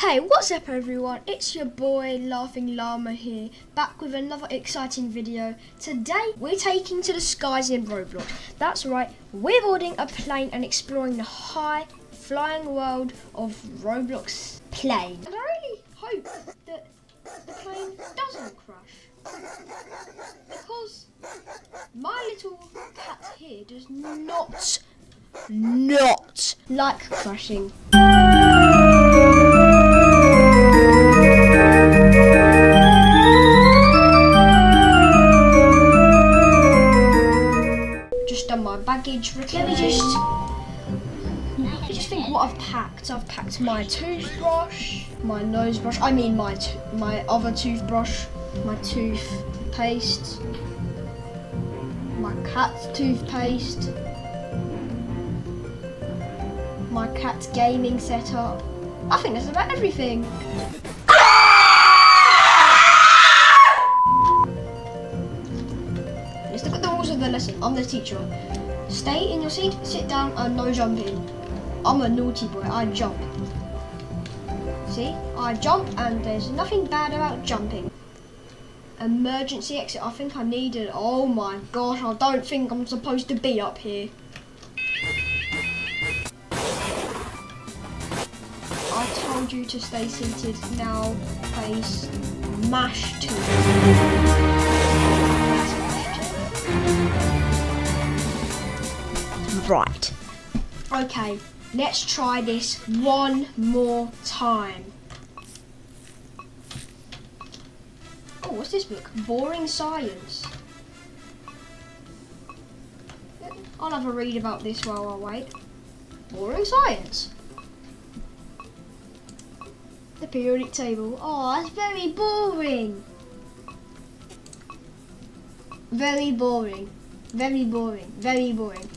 Hey, what's up everyone? It's your boy Laughing Llama here, back with another exciting video. Today we're taking to the skies in Roblox. That's right, we're boarding a plane and exploring the high flying world of Roblox plane. And I really hope that the plane doesn't crash, because my little cat here does not like crashing. Done my baggage. Let me just think what I've packed. I've packed my toothbrush, my nose brush. I mean my other toothbrush, my toothpaste, my cat's toothpaste, my cat's gaming setup. I think that's about everything. Let's look at the rules of the lesson. I'm the teacher. Stay in your seat, sit down, and no jumping. I'm a naughty boy, I jump. See, I jump and there's nothing bad about jumping. Emergency exit, I think I need it. Oh my gosh, I don't think I'm supposed to be up here. I told you to stay seated, now face mash to. Right. Okay, let's try this one more time. Oh, what's this book? Boring Science. I'll have a read about this while I wait. Boring Science. The periodic table. Oh, that's very boring. Very boring. Very boring. Very boring.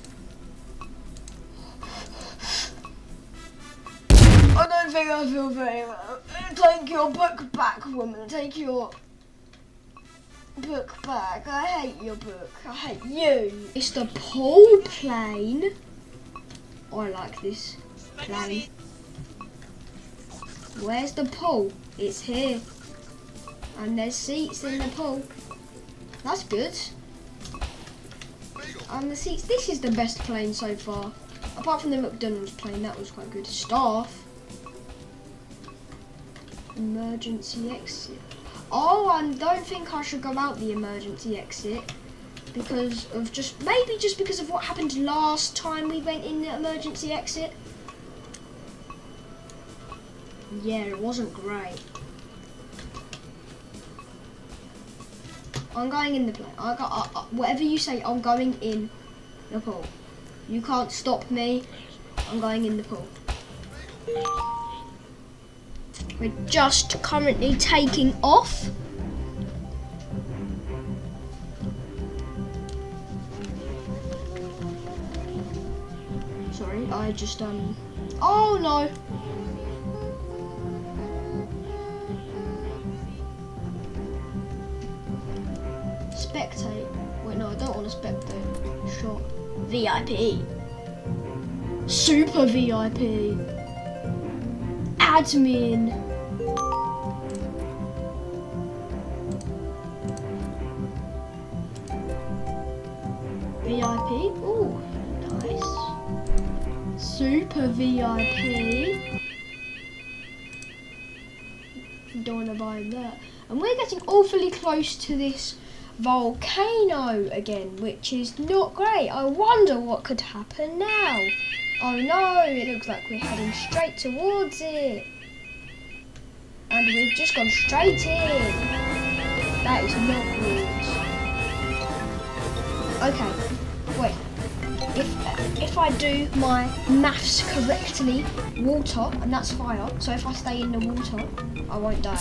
I don't think I feel very well. Take your book back, woman. Take your book back. I hate your book. I hate you. It's the pool plane. I like this plane. Where's the pool? It's here. And there's seats in the pool. That's good. And the seats. This is the best plane so far. Apart from the McDonald's plane, that was quite good. Staff. Emergency exit. Oh, I don't think I should go out the emergency exit because of maybe just because of what happened last time we went in the emergency exit. Yeah, it wasn't great. I'm going in the plane. Whatever you say, I'm going in the pool. You can't stop me. I'm going in the pool. We're just currently taking off. Sorry, I just oh no. Spectate. Wait, no, I don't want to spectate. Shot. VIP. Super VIP. Admin. VIP. Ooh, nice. Super VIP. Don't want to buy that. And we're getting awfully close to this volcano again, which is not great. I wonder what could happen now. Oh no, it looks like we're heading straight towards it. And we've just gone straight in. That is not good. Okay, wait. If I do my maths correctly, water, and that's fire. So if I stay in the water, I won't die.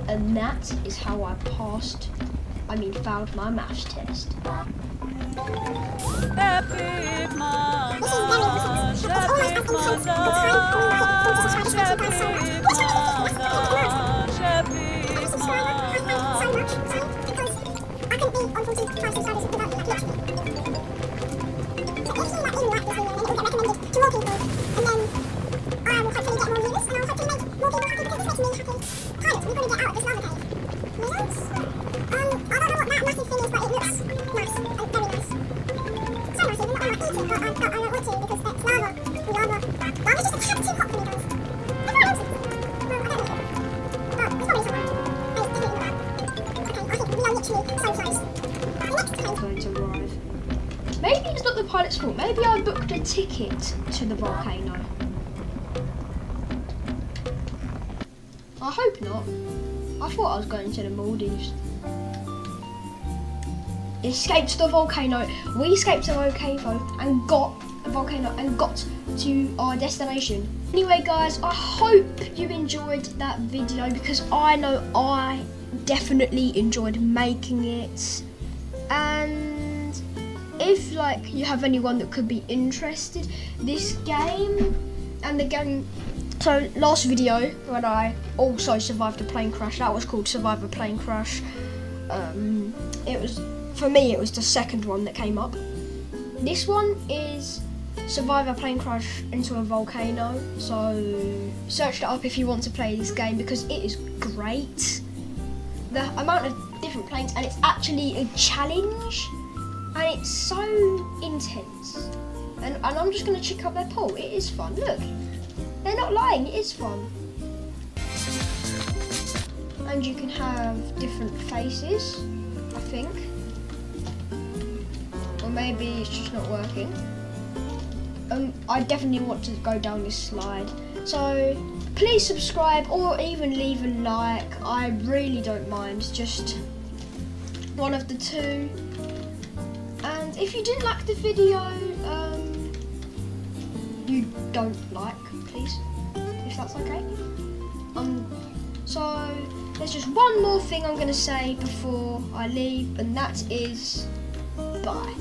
And that is how I failed my maths test. I will hopefully get more maybe I booked a ticket to the volcano. I hope not. I thought I was going to the Maldives. Escaped the volcano. We escaped the volcano and got to our destination. Anyway guys, I hope you enjoyed that video because I know I definitely enjoyed making it. And if like you have anyone that could be interested, this game and the game. So last video when I also survived a plane crash, that was called Survive a Plane Crash. It was, for me, it was the second one that came up. This one is Survive a Plane Crash into a Volcano. So search it up if you want to play this game because it is great. The amount of different planes, and it's actually a challenge, and it's so intense. And I'm just gonna check out their pool. It is fun. Look, they're not lying. It is fun. And you can have different faces, I think. Or maybe it's just not working. I definitely want to go down this slide. So please subscribe or even leave a like. I really don't mind. Just one of the two. And if you didn't like the video, you don't like, please, if that's okay. So there's just one more thing I'm going to say before I leave, and that is bye.